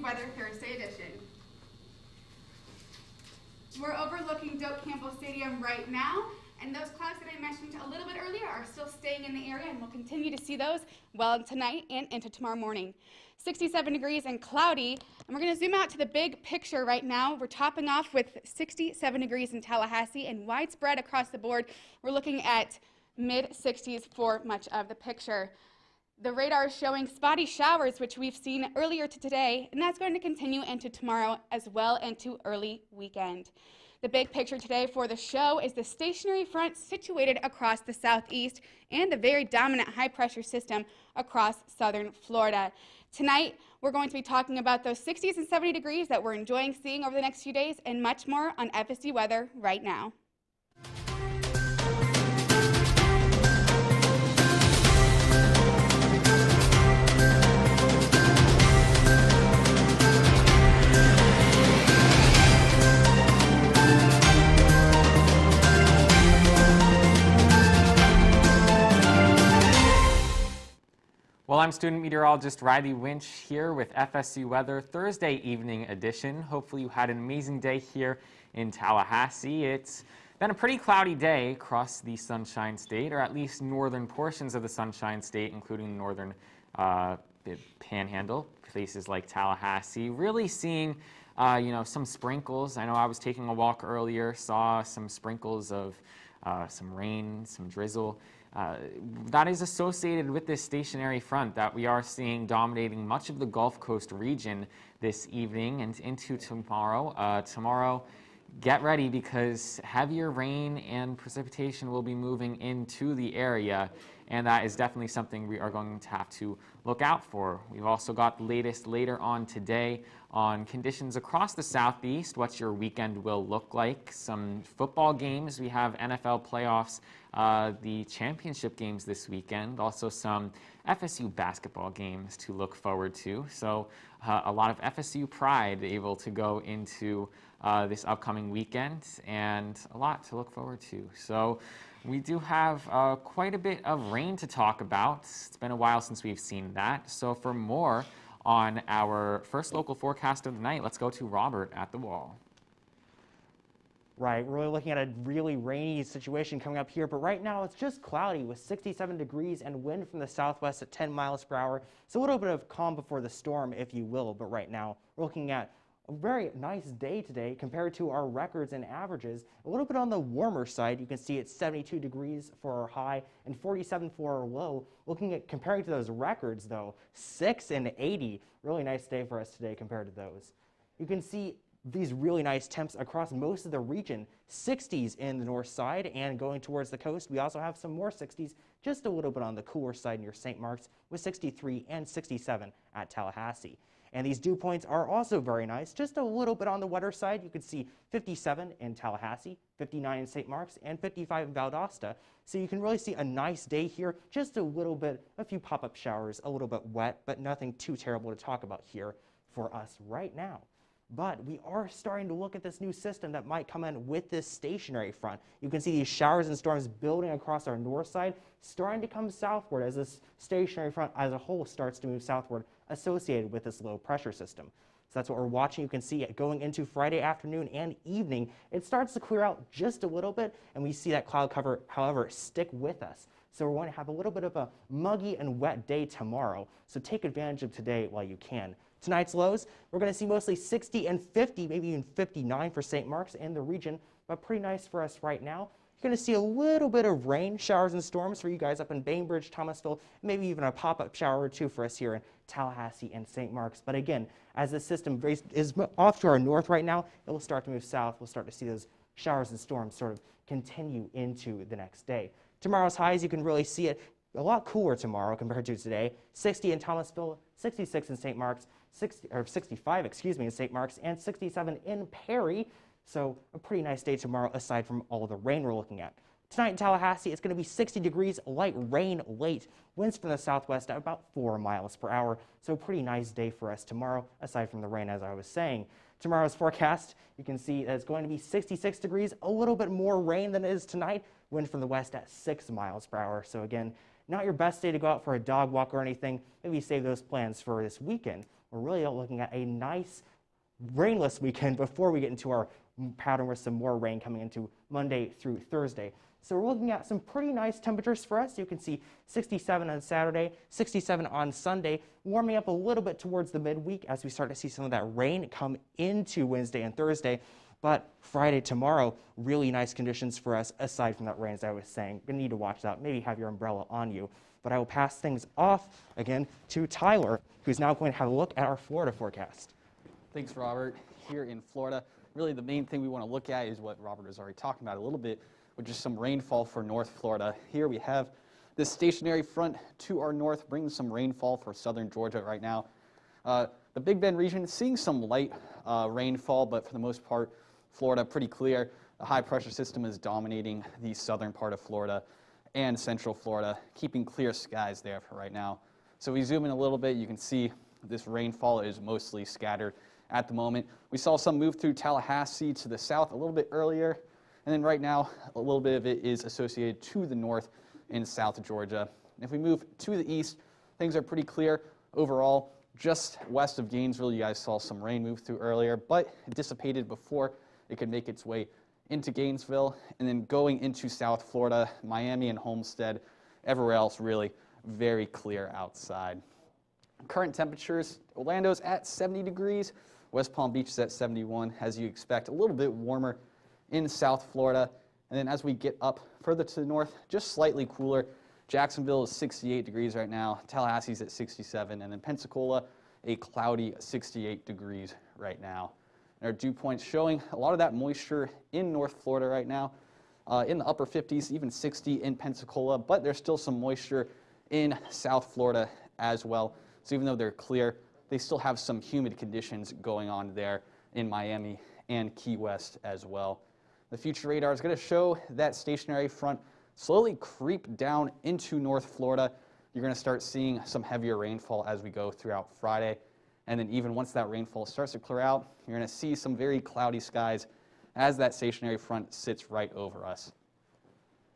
Weather Thursday edition. We're overlooking Doak Campbell Stadium right now, and those clouds that I mentioned a little bit earlier are still staying in the area, and we'll continue to see those well tonight and into tomorrow morning. 67 degrees and cloudy, and we're going to zoom out to the big picture right now. We're topping off with 67 degrees in Tallahassee, and widespread across the board, we're looking at mid-60s for much of the picture. The radar is showing spotty showers, which we've seen earlier today, and that's going to continue into tomorrow as well into early weekend. The big picture today for the show is the stationary front situated across the southeast and the very dominant high-pressure system across southern Florida. Tonight, we're going to be talking about those 60s and 70 degrees that we're enjoying seeing over the next few days and much more on FSU weather right now. Well, I'm student meteorologist Riley Winch here with FSU Weather Thursday evening edition. Hopefully you had an amazing day here in Tallahassee. It's been a pretty cloudy day across the Sunshine State, or at least northern portions of the Sunshine State, including northern Panhandle, places like Tallahassee. Really seeing some sprinkles. I know I was taking a walk earlier, saw some sprinkles of some rain, some drizzle. That is associated with this stationary front that we are seeing dominating much of the Gulf Coast region this evening and into tomorrow. Tomorrow, get ready because heavier rain and precipitation will be moving into the area, and that is definitely something we are going to have to look out for. We've also got the latest later on today on conditions across the southeast, what your weekend will look like. Some football games. We have NFL playoffs, the championship games this weekend, also some FSU basketball games to look forward to. So a lot of FSU pride able to go into this upcoming weekend, and a lot to look forward to. So we do have quite a bit of rain to talk about. It's been a while since we've seen that. So for more on our first local forecast of the night, let's go to Robert at the wall. Right, we're really looking at a really rainy situation coming up here, but right now it's just cloudy with 67 degrees and wind from the southwest at 10 miles per hour. So a little bit of calm before the storm, if you will, but right now we're looking at a very nice day today compared to our records and averages. A little bit on the warmer side, you can see it's 72 degrees for our high and 47 for our low. Looking at comparing to those records though, 6 and 80, really nice day for us today compared to those. You can see these really nice temps across most of the region, 60s in the north side and going towards the coast. We also have some more 60s, just a little bit on the cooler side near St. Mark's with 63 and 67 at Tallahassee. And these dew points are also very nice, just a little bit on the wetter side. You can see 57 in Tallahassee, 59 in St. Mark's, and 55 in Valdosta. So you can really see a nice day here, just a little bit, a few pop-up showers, a little bit wet, but nothing too terrible to talk about here for us right now. But we are starting to look at this new system that might come in with this stationary front. You can see these showers and storms building across our north side, starting to come southward as this stationary front as a whole starts to move southward, associated with this low pressure system. So that's what we're watching. You can see it going into Friday afternoon and evening. It starts to clear out just a little bit, and we see that cloud cover, however, stick with us. So we're going to have a little bit of a muggy and wet day tomorrow. So take advantage of today while you can. Tonight's lows, we're going to see mostly 60 and 50, maybe even 59 for St. Mark's and the region, but pretty nice for us right now. You're going to see a little bit of rain, showers, and storms for you guys up in Bainbridge, Thomasville, maybe even a pop-up shower or two for us here in Tallahassee and St. Mark's. But again, as the system is off to our north right now, it will start to move south. We'll start to see those showers and storms sort of continue into the next day. Tomorrow's highs, you can really see it a lot cooler tomorrow compared to today. 60 in Thomasville, 66 in St. Mark's, 65, in St. Mark's, and 67 in Perry. So a pretty nice day tomorrow aside from all the rain we're looking at. Tonight in Tallahassee, it's going to be 60 degrees, light rain late. Winds from the southwest at about 4 miles per hour. So a pretty nice day for us tomorrow, aside from the rain, as I was saying. Tomorrow's forecast, you can see that it's going to be 66 degrees, a little bit more rain than it is tonight. Wind from the west at 6 miles per hour. So again, not your best day to go out for a dog walk or anything. Maybe save those plans for this weekend. We're really looking at a nice rainless weekend before we get into our pattern with some more rain coming into Monday through Thursday. So we're looking at some pretty nice temperatures for us. You can see 67 on Saturday, 67 on Sunday, warming up a little bit towards the midweek as we start to see some of that rain come into Wednesday and Thursday. But Friday, tomorrow, really nice conditions for us aside from that rain, as I was saying. Gonna need to watch that, maybe have your umbrella on you. But I will pass things off again to Tyler, who's now going to have a look at our Florida forecast. Thanks, Robert. Here in Florida, really the main thing we want to look at is what Robert was already talking about a little bit, which is some rainfall for North Florida. Here we have this stationary front to our north, bringing some rainfall for southern Georgia right now. The Big Bend region seeing some light rainfall, but for the most part, Florida pretty clear. The high pressure system is dominating the southern part of Florida and central Florida, keeping clear skies there for right now. So we zoom in a little bit, you can see this rainfall is mostly scattered at the moment. We saw some move through Tallahassee to the south a little bit earlier, and then right now a little bit of it is associated to the north in South Georgia. And if we move to the east, things are pretty clear overall. Just west of Gainesville, you guys saw some rain move through earlier, but it dissipated before it could make its way into Gainesville. And then going into South Florida, Miami and Homestead, everywhere else really very clear outside. Current temperatures, Orlando's at 70 degrees, West Palm Beach is at 71, as you expect, a little bit warmer in South Florida. And then as we get up further to the north, just slightly cooler. Jacksonville is 68 degrees right now, Tallahassee's at 67, and then Pensacola, a cloudy 68 degrees right now. And our dew points showing a lot of that moisture in North Florida right now, in the upper 50s, even 60 in Pensacola, but there's still some moisture in South Florida as well. So even though they're clear, they still have some humid conditions going on there in Miami and Key West as well. The future radar is going to show that stationary front slowly creep down into North Florida. You're going to start seeing some heavier rainfall as we go throughout Friday. And then even once that rainfall starts to clear out, you're going to see some very cloudy skies as that stationary front sits right over us.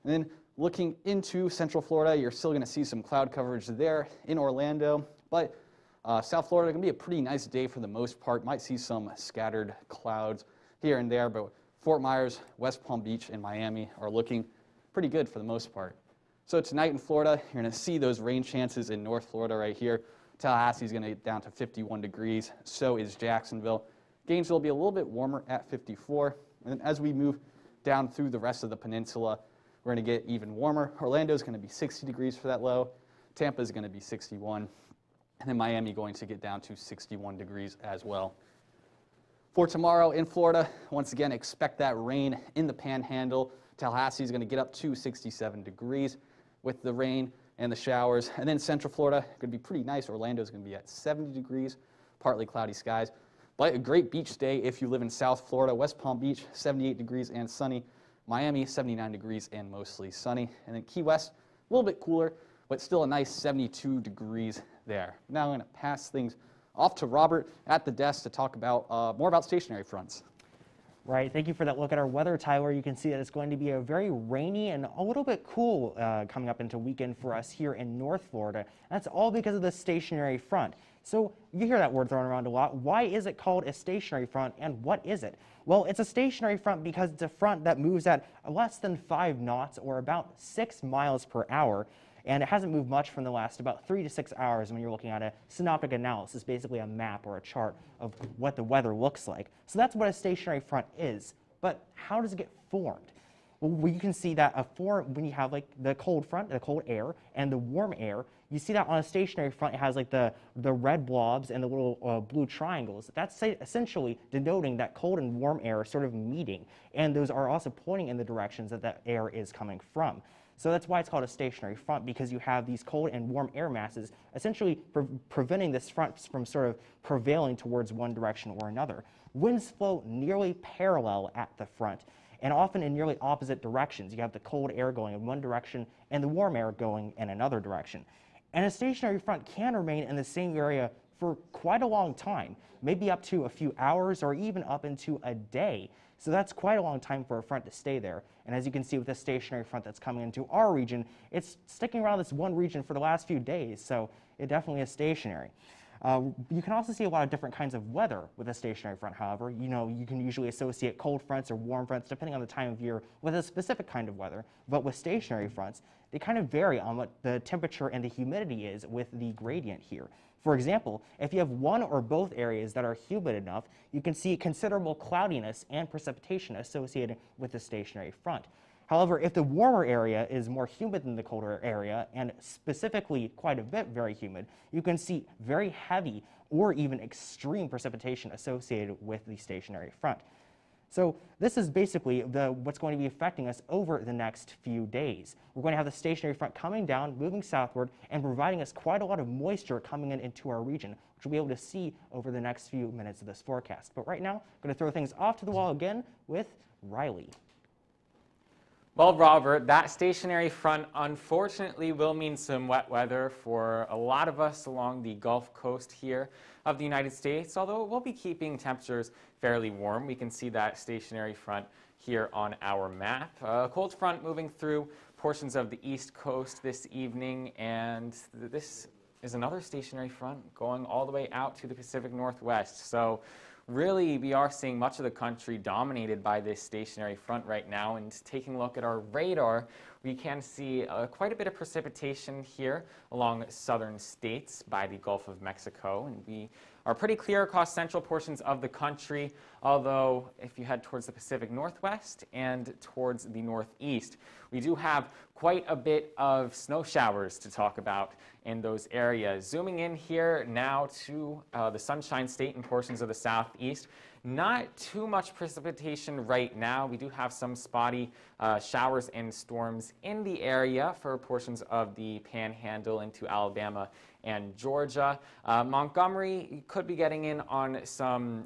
And then looking into Central Florida, you're still going to see some cloud coverage there in Orlando. But South Florida going to be a pretty nice day for the most part. Might see some scattered clouds here and there, but Fort Myers, West Palm Beach, and Miami are looking pretty good for the most part. So tonight in Florida, you're going to see those rain chances in North Florida right here. Tallahassee is going to get down to 51 degrees. So is Jacksonville. Gainesville will be a little bit warmer at 54. And then as we move down through the rest of the peninsula, we're going to get even warmer. Orlando is going to be 60 degrees for that low. Tampa is going to be 61. And then Miami going to get down to 61 degrees as well. For tomorrow in Florida, once again, expect that rain in the panhandle. Tallahassee is going to get up to 67 degrees with the rain and the showers. And then Central Florida, going to be pretty nice. Orlando is going to be at 70 degrees, partly cloudy skies. But a great beach day if you live in South Florida. West Palm Beach, 78 degrees and sunny. Miami, 79 degrees and mostly sunny. And then Key West, a little bit cooler, but still a nice 72 degrees there. Now I'm going to pass things off to Robert at the desk to talk about more about stationary fronts. Right, thank you for that look at our weather, Tyler. You can see that it's going to be a very rainy and a little bit cool coming up into weekend for us here in North Florida. That's all because of the stationary front. So you hear that word thrown around a lot. Why is it called a stationary front, and what is it? Well, it's a stationary front because it's a front that moves at less than 5 knots or about 6 miles per hour. And it hasn't moved much from the last about 3 to 6 hours when you're looking at a synoptic analysis, basically a map or a chart of what the weather looks like. So that's what a stationary front is. But how does it get formed? Well, you can see that when you have like the cold front, the cold air, and the warm air, you see that on a stationary front, it has like the red blobs and the little blue triangles. That's essentially denoting that cold and warm air are sort of meeting. And those are also pointing in the directions that that air is coming from. So that's why it's called a stationary front, because you have these cold and warm air masses essentially preventing this front from sort of prevailing towards one direction or another. Winds flow nearly parallel at the front, and often in nearly opposite directions. You have the cold air going in one direction and the warm air going in another direction. And a stationary front can remain in the same area for quite a long time, maybe up to a few hours or even up into a day. So that's quite a long time for a front to stay there. And as you can see with this stationary front that's coming into our region, it's sticking around this one region for the last few days, so it definitely is stationary. You can also see a lot of different kinds of weather with a stationary front, however. You can usually associate cold fronts or warm fronts, depending on the time of year, with a specific kind of weather. But with stationary fronts, they kind of vary on what the temperature and the humidity is with the gradient here. For example, if you have one or both areas that are humid enough, you can see considerable cloudiness and precipitation associated with the stationary front. However, if the warmer area is more humid than the colder area, and specifically quite a bit very humid, you can see very heavy or even extreme precipitation associated with the stationary front. So this is basically what's going to be affecting us over the next few days. We're going to have the stationary front coming down, moving southward, and providing us quite a lot of moisture coming into our region, which we'll be able to see over the next few minutes of this forecast. But right now, I'm going to throw things off to the wall again with Riley. Well, Robert, that stationary front unfortunately will mean some wet weather for a lot of us along the Gulf Coast here of the United States, although it will be keeping temperatures fairly warm. We can see that stationary front here on our map. A cold front moving through portions of the East Coast this evening, and this is another stationary front going all the way out to the Pacific Northwest. So really, we are seeing much of the country dominated by this stationary front right now. And taking a look at our radar, we can see quite a bit of precipitation here along southern states by the Gulf of Mexico. And we are pretty clear across central portions of the country, although if you head towards the Pacific Northwest and towards the Northeast, we do have quite a bit of snow showers to talk about in those areas. Zooming in here now to the Sunshine State and portions of the Southeast. Not too much precipitation right now. We do have some spotty showers and storms in the area for portions of the Panhandle into Alabama and Georgia. Montgomery could be getting in on some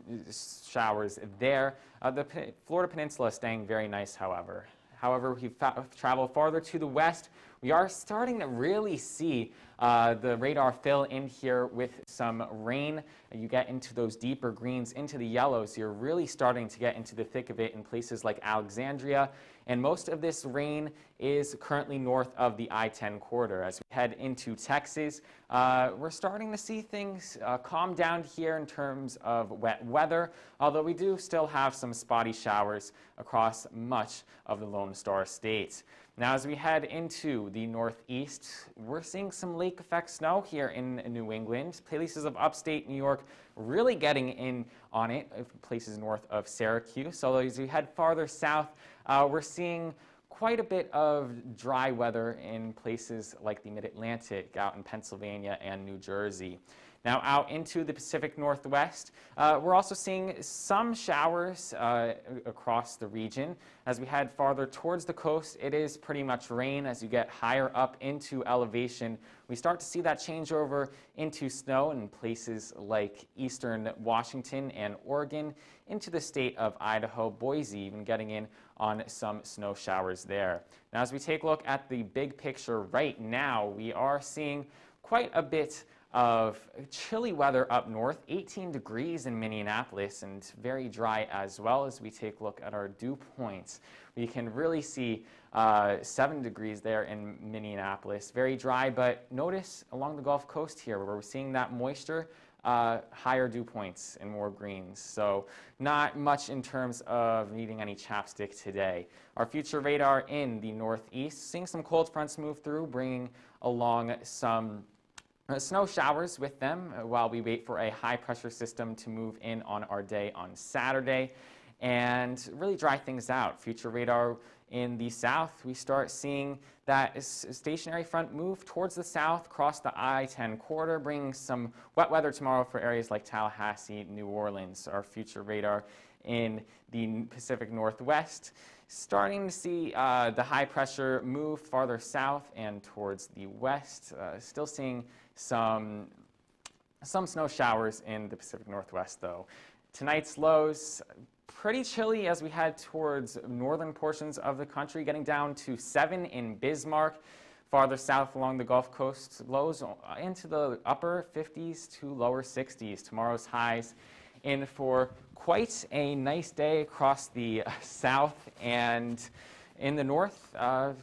showers there. The Florida Peninsula staying very nice, however. However, if you travel farther to the west, we are starting to really see the radar fill in here with some rain. You get into those deeper greens, into the yellows. You're really starting to get into the thick of it in places like Alexandria. And most of this rain is currently north of the I-10 corridor. As we head into Texas, we're starting to see things calm down here in terms of wet weather, although we do still have some spotty showers across much of the Lone Star State. Now, as we head into the Northeast, we're seeing some lake effect snow here in New England. Places of upstate New York really getting in on it, places north of Syracuse. Although as we head farther south, we're seeing quite a bit of dry weather in places like the Mid-Atlantic, out in Pennsylvania and New Jersey. Now out into the Pacific Northwest, we're also seeing some showers across the region. As we head farther towards the coast, it is pretty much rain. As you get higher up into elevation, we start to see that change over into snow in places like eastern Washington and Oregon, into the state of Idaho, Boise, even getting in on some snow showers there. Now as we take a look at the big picture right now, we are seeing quite a bit of chilly weather up north, 18 degrees in Minneapolis, and very dry as well. As we take a look at our dew points, we can really see 7 degrees there in Minneapolis. Very dry, but notice along the Gulf Coast here where we're seeing that moisture, higher dew points and more greens. So not much in terms of needing any chapstick today. Our future radar in the Northeast, seeing some cold fronts move through, bringing along some snow showers with them while we wait for a high pressure system to move in on our day on Saturday and really dry things out. Future radar in the south, we start seeing that stationary front move towards the south, across the I-10 corridor, bringing some wet weather tomorrow for areas like Tallahassee, New Orleans. Our future radar in the Pacific Northwest, starting to see the high pressure move farther south and towards the west. Still seeing some snow showers in the Pacific Northwest, though. Tonight's lows, pretty chilly as we head towards northern portions of the country, getting down to 7 in Bismarck. Farther south along the Gulf Coast, lows into the upper 50s to lower 60s. Tomorrow's highs in for quite a nice day across the south, and in the north,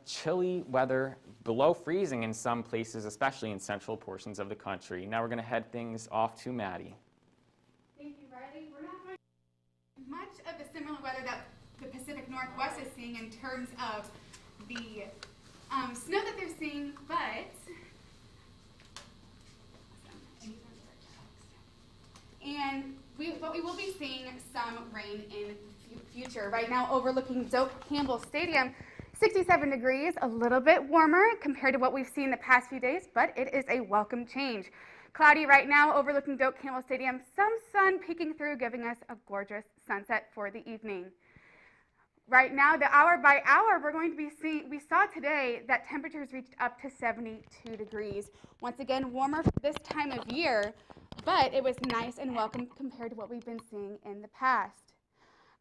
chilly weather, below freezing in some places, especially in central portions of the country. Now we're going to head things off to Maddie. Thank you, Riley. We're not going to much of the similar weather that the Pacific Northwest is seeing in terms of the snow that they're seeing, but but we will be seeing some rain in the future. Right now, overlooking Doak Campbell Stadium, 67 degrees, a little bit warmer compared to what we've seen the past few days, but it is a welcome change. Cloudy right now, overlooking Doak Campbell Stadium, some sun peeking through, giving us a gorgeous sunset for the evening. Right now, the hour by hour, we're going to be seeing, we saw today that temperatures reached up to 72 degrees. Once again, warmer for this time of year, but it was nice and welcome compared to what we've been seeing in the past.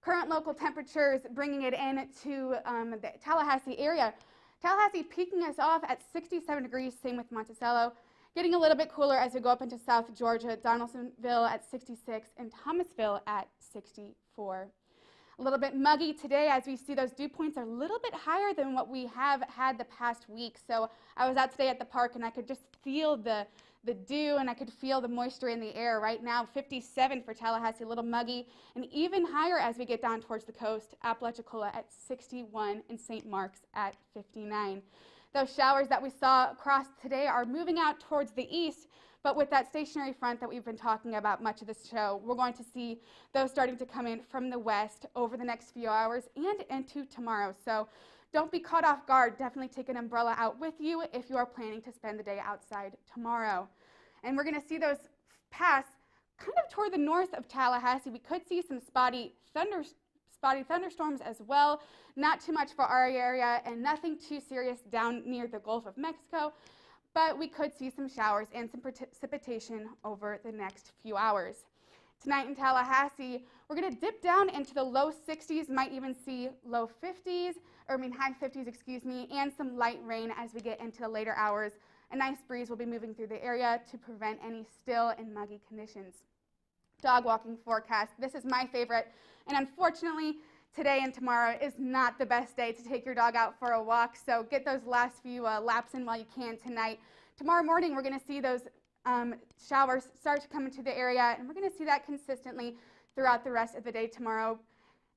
Current local temperatures bringing it in to the Tallahassee area. Tallahassee peaking us off at 67 degrees, same with Monticello. Getting a little bit cooler as we go up into South Georgia, Donaldsonville at 66 and Thomasville at 64. A little bit muggy today as we see those dew points are a little bit higher than what we have had the past week. So I was out today at the park and I could just feel the dew and I could feel the moisture in the air. Right now, 57 for Tallahassee, a little muggy, and even higher as we get down towards the coast. Apalachicola at 61 and St. Mark's at 59. Those showers that we saw across today are moving out towards the east, but with that stationary front that we've been talking about much of this show, we're going to see those starting to come in from the west over the next few hours and into tomorrow. So don't be caught off guard. Definitely take an umbrella out with you if you are planning to spend the day outside tomorrow. And we're going to see those pass kind of toward the north of Tallahassee. We could see some spotty thunderstorms as well. Not too much for our area and nothing too serious down near the Gulf of Mexico, but we could see some showers and some precipitation over the next few hours. Tonight in Tallahassee, we're going to dip down into the low 60s, might even see high 50s, excuse me, and some light rain as we get into the later hours. A nice breeze will be moving through the area to prevent any still and muggy conditions. Dog walking forecast. This is my favorite, and unfortunately, today and tomorrow is not the best day to take your dog out for a walk, so get those last few laps in while you can tonight. Tomorrow morning, we're going to see those showers start to come into the area, and we're going to see that consistently throughout the rest of the day tomorrow.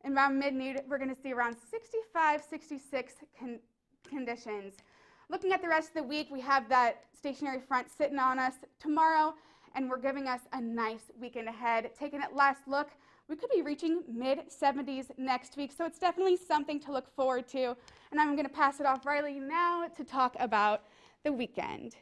And around mid-noon, we're going to see around 65, 66 conditions. Looking at the rest of the week, we have that stationary front sitting on us tomorrow, and we're giving us a nice weekend ahead. Taking a last look, we could be reaching mid-70s next week, so it's definitely something to look forward to. And I'm going to pass it off Riley now to talk about the weekend.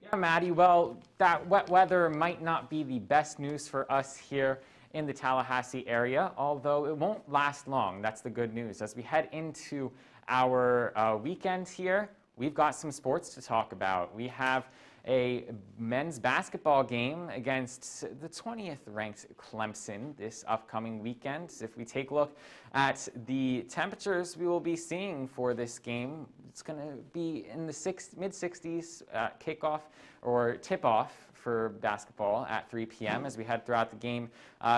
Yeah, Maddie, well, that wet weather might not be the best news for us here in the Tallahassee area, although it won't last long. That's the good news. As we head into our weekend here, we've got some sports to talk about. We have a men's basketball game against the 20th ranked Clemson this upcoming weekend. If we take a look at the temperatures we will be seeing for this game, it's going to be in the mid-60s kickoff or tip-off for basketball at 3 p.m. as we head throughout the game,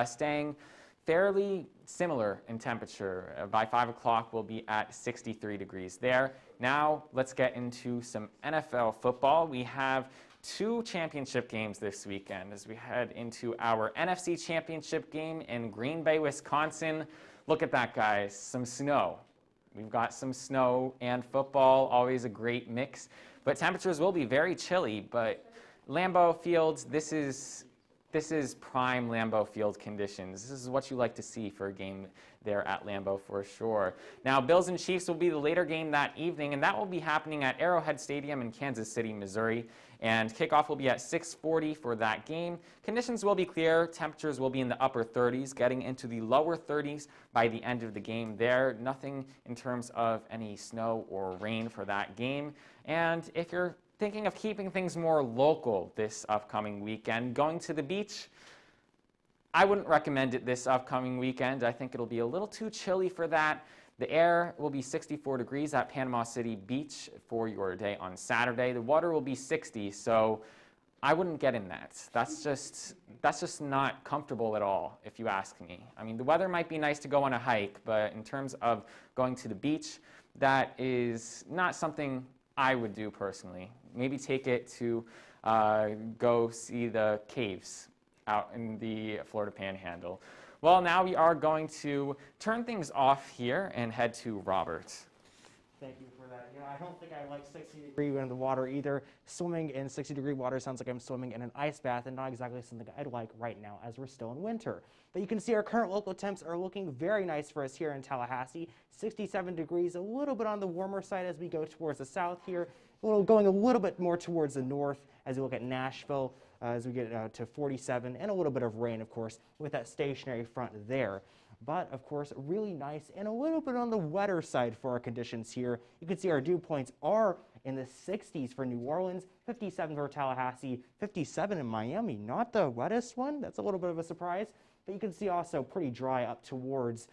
staying fairly similar in temperature. By 5 o'clock, we'll be at 63 degrees there. Now, let's get into some NFL football. We have 2 championship games this weekend as we head into our NFC championship game in Green Bay, Wisconsin. Look at that, guys, some snow. We've got some snow and football, always a great mix. But temperatures will be very chilly, but Lambeau Field, this is prime Lambeau Field conditions. This is what you like to see for a game there at Lambeau for sure. Now, Bills and Chiefs will be the later game that evening, and that will be happening at Arrowhead Stadium in Kansas City, Missouri. And kickoff will be at 6:40 for that game. Conditions will be clear. Temperatures will be in the upper 30s, getting into the lower 30s by the end of the game there. Nothing in terms of any snow or rain for that game. And if you're thinking of keeping things more local this upcoming weekend, going to the beach, I wouldn't recommend it this upcoming weekend. I think it'll be a little too chilly for that. The air will be 64 degrees at Panama City Beach for your day on Saturday. The water will be 60, so I wouldn't get in that. That's just not comfortable at all, if you ask me. I mean, the weather might be nice to go on a hike, but in terms of going to the beach, that is not something I would do personally. Maybe take it to go see the caves out in the Florida Panhandle. Well, now we are going to turn things off here and head to Robert. Thank you for that. I don't think I like 60-degree in the water either. Swimming in 60-degree water sounds like I'm swimming in an ice bath, and not exactly something I'd like right now as we're still in winter. But you can see our current local temps are looking very nice for us here in Tallahassee. 67 degrees, a little bit on the warmer side as we go towards the south here. Going a little bit more towards the north as we look at Nashville, as we get to 47, and a little bit of rain, of course, with that stationary front there. But, of course, really nice and a little bit on the wetter side for our conditions here. You can see our dew points are in the 60s for New Orleans, 57 for Tallahassee, 57 in Miami. Not the wettest one. That's a little bit of a surprise. But you can see also pretty dry up towards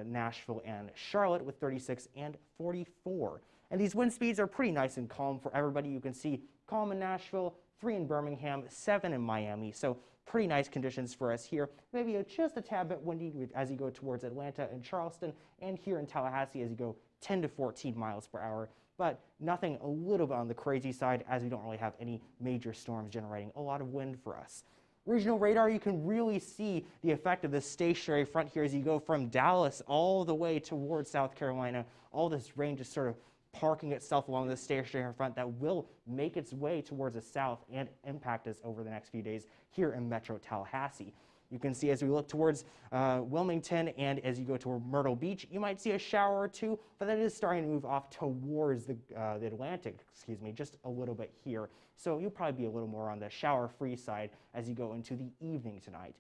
Nashville and Charlotte with 36 and 44. And these wind speeds are pretty nice and calm for everybody. You can see calm in Nashville, 3 in Birmingham, 7 in Miami. So pretty nice conditions for us here. Maybe just a tad bit windy as you go towards Atlanta and Charleston, and here in Tallahassee as you go 10 to 14 miles per hour. But nothing a little bit on the crazy side, as we don't really have any major storms generating a lot of wind for us. Regional radar, you can really see the effect of this stationary front here as you go from Dallas all the way towards South Carolina. All this rain just sort of parking itself along the stationary front that will make its way towards the south and impact us over the next few days here in Metro Tallahassee. You can see as we look towards Wilmington and as you go toward Myrtle Beach, you might see a shower or two, but that is starting to move off towards the Atlantic, just a little bit here. So you'll probably be a little more on the shower-free side as you go into the evening tonight.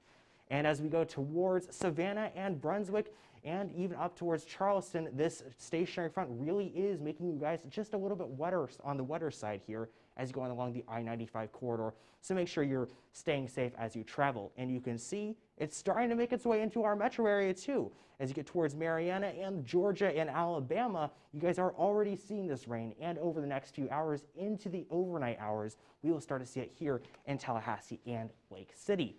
And as we go towards Savannah and Brunswick, and even up towards Charleston, this stationary front really is making you guys just a little bit wetter on the wetter side here as you go along the I-95 corridor. So make sure you're staying safe as you travel. And you can see it's starting to make its way into our metro area too. As you get towards Marietta and Georgia and Alabama, you guys are already seeing this rain. And over the next few hours into the overnight hours, we will start to see it here in Tallahassee and Lake City.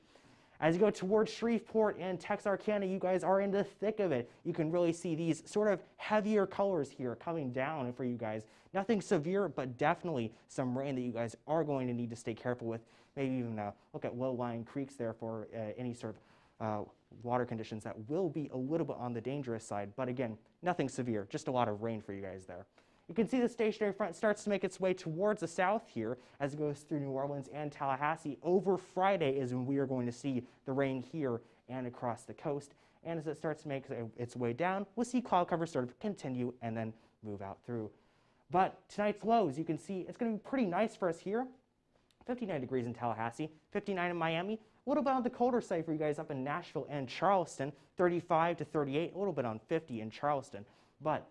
As you go towards Shreveport and Texarkana, you guys are in the thick of it. You can really see these sort of heavier colors here coming down for you guys. Nothing severe, but definitely some rain that you guys are going to need to stay careful with. Maybe even look at low-lying creeks there for any sort of water conditions that will be a little bit on the dangerous side. But again, nothing severe, just a lot of rain for you guys there. You can see the stationary front starts to make its way towards the south here as it goes through New Orleans and Tallahassee. Over Friday is when we are going to see the rain here and across the coast. And as it starts to make its way down, we'll see cloud cover sort of continue and then move out through. But tonight's lows, you can see it's going to be pretty nice for us here. 59 degrees in Tallahassee, 59 in Miami. A little bit on the colder side for you guys up in Nashville and Charleston, 35 to 38, a little bit on 50 in Charleston. But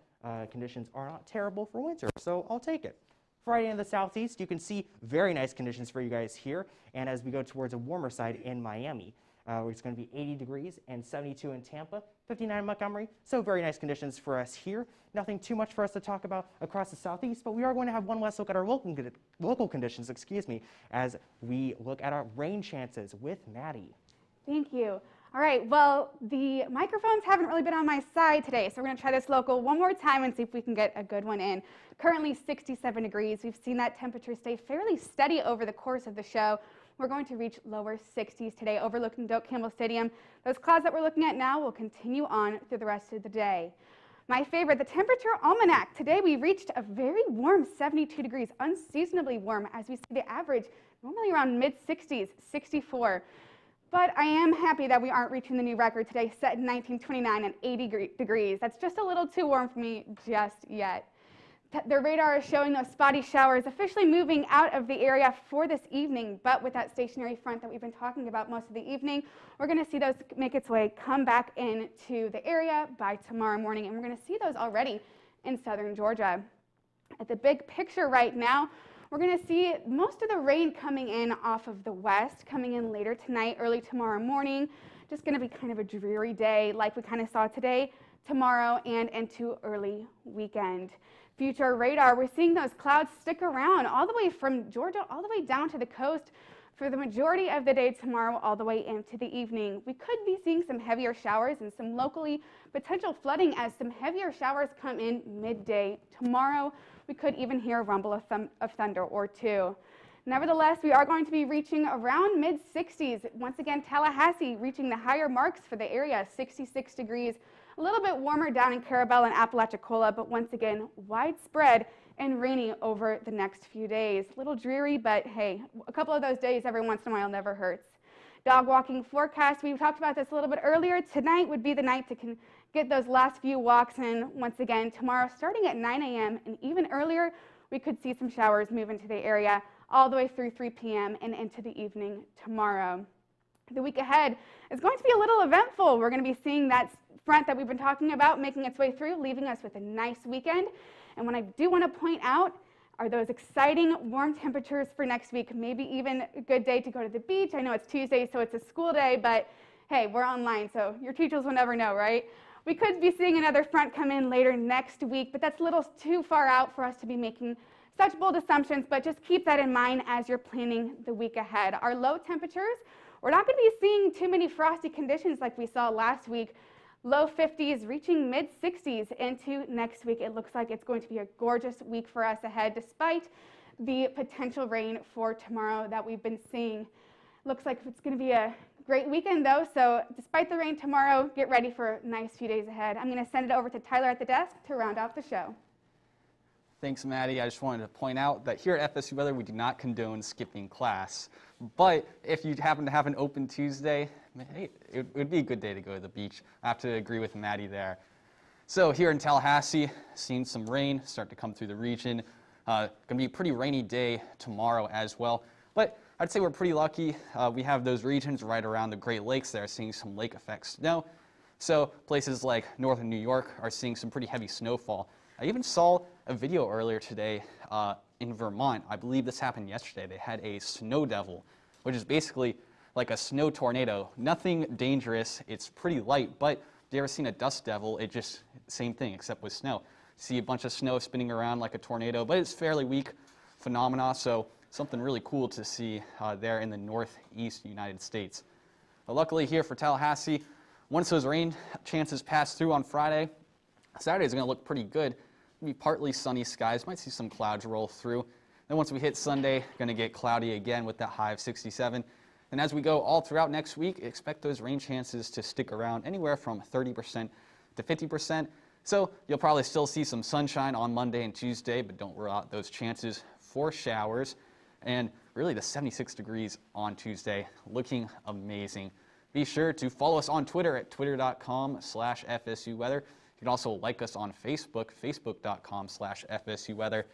conditions are not terrible for winter, so I'll take it. Friday in the southeast, you can see very nice conditions for you guys here. And as we go towards a warmer side in Miami, where it's going to be 80 degrees and 72 in Tampa, 59 in Montgomery. So very nice conditions for us here. Nothing too much for us to talk about across the southeast, but we are going to have one last look at our local conditions, as we look at our rain chances with Maddie. Thank you. All right, well, the microphones haven't really been on my side today, so we're going to try this local one more time and see if we can get a good one in. Currently 67 degrees. We've seen that temperature stay fairly steady over the course of the show. We're going to reach lower 60s today overlooking Doak Campbell Stadium. Those clouds that we're looking at now will continue on through the rest of the day. My favorite, the temperature almanac. Today we reached a very warm 72 degrees, unseasonably warm, as we see the average normally around mid-60s, 64. But I am happy that we aren't reaching the new record today, set in 1929 at 80 degrees. That's just a little too warm for me just yet. The radar is showing those spotty showers officially moving out of the area for this evening, but with that stationary front that we've been talking about most of the evening, we're going to see those make its way, come back into the area by tomorrow morning, and we're going to see those already in southern Georgia. At the big picture right now, we're going to see most of the rain coming in off of the west, coming in later tonight, early tomorrow morning. Just going to be kind of a dreary day like we kind of saw today, tomorrow, and into early weekend. Future radar, we're seeing those clouds stick around all the way from Georgia all the way down to the coast For the majority of the day tomorrow all the way into the evening, we could be seeing some heavier showers and some locally potential flooding as some heavier showers come in midday tomorrow. We could even hear a rumble of thunder or two. Nevertheless, we are going to be reaching around mid-60s. Once again, Tallahassee reaching the higher marks for the area, 66 degrees. A little bit warmer down in Carabel and Apalachicola, but once again, widespread and rainy over the next few days. A little dreary, but hey, a couple of those days every once in a while never hurts. Dog walking forecast, we talked about this a little bit earlier. Tonight would be the night to get those last few walks in. Once again, tomorrow starting at 9 a.m. and even earlier, we could see some showers move into the area all the way through 3 p.m. and into the evening tomorrow. The week ahead is going to be a little eventful. We're going to be seeing that front that we've been talking about making its way through, leaving us with a nice weekend. And what I do want to point out are those exciting warm temperatures for next week, maybe even a good day to go to the beach. I know it's Tuesday, so it's a school day, but hey, we're online, so your teachers will never know, right? We could be seeing another front come in later next week, but that's a little too far out for us to be making such bold assumptions, but just keep that in mind as you're planning the week ahead. Our low temperatures, we're not going to be seeing too many frosty conditions like we saw last week. Low 50s reaching mid 60s into next week. It looks like it's going to be a gorgeous week for us ahead despite the potential rain for tomorrow that we've been seeing. Looks like it's going to be a great weekend though, so despite the rain tomorrow, get ready for a nice few days ahead. I'm going to send it over to Tyler at the desk to round off the show. Thanks, Maddie. I just wanted to point out that here at FSU Weather, we do not condone skipping class. But if you happen to have an open Tuesday, hey, it would be a good day to go to the beach. I have to agree with Maddie there. So here in Tallahassee, seeing some rain start to come through the region. Going to be a pretty rainy day tomorrow as well. But I'd say we're pretty lucky. We have those regions right around the Great Lakes that are seeing some lake effect snow. So places like northern New York are seeing some pretty heavy snowfall. I even saw a video earlier today in Vermont. I believe this happened yesterday. They had a snow devil, which is basically like a snow tornado. Nothing dangerous. It's pretty light, but if you ever seen a dust devil, it just, same thing except with snow. See a bunch of snow spinning around like a tornado, but it's fairly weak phenomena, so something really cool to see there in the northeast United States. But luckily here for Tallahassee, once those rain chances pass through on Friday, Saturday is going to look pretty good. It'll be partly sunny skies, might see some clouds roll through. Then once we hit Sunday, going to get cloudy again with that high of 67. And as we go all throughout next week, expect those rain chances to stick around anywhere from 30% to 50%. So you'll probably still see some sunshine on Monday and Tuesday, but don't rule out those chances for showers. And really the 76 degrees on Tuesday, looking amazing. Be sure to follow us on Twitter at twitter.com/FSU Weather. You can also like us on Facebook, facebook.com/FSU Weather.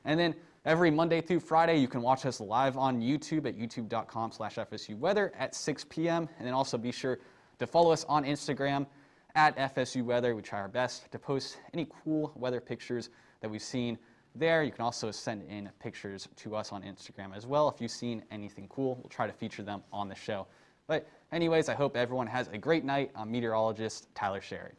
And then every Monday through Friday, you can watch us live on YouTube at youtube.com/FSU Weather at 6 p.m. And then also be sure to follow us on Instagram at FSU Weather. We try our best to post any cool weather pictures that we've seen there. You can also send in pictures to us on Instagram as well. If you've seen anything cool, we'll try to feature them on the show. But anyways, I hope everyone has a great night. I'm meteorologist Tyler Sherry.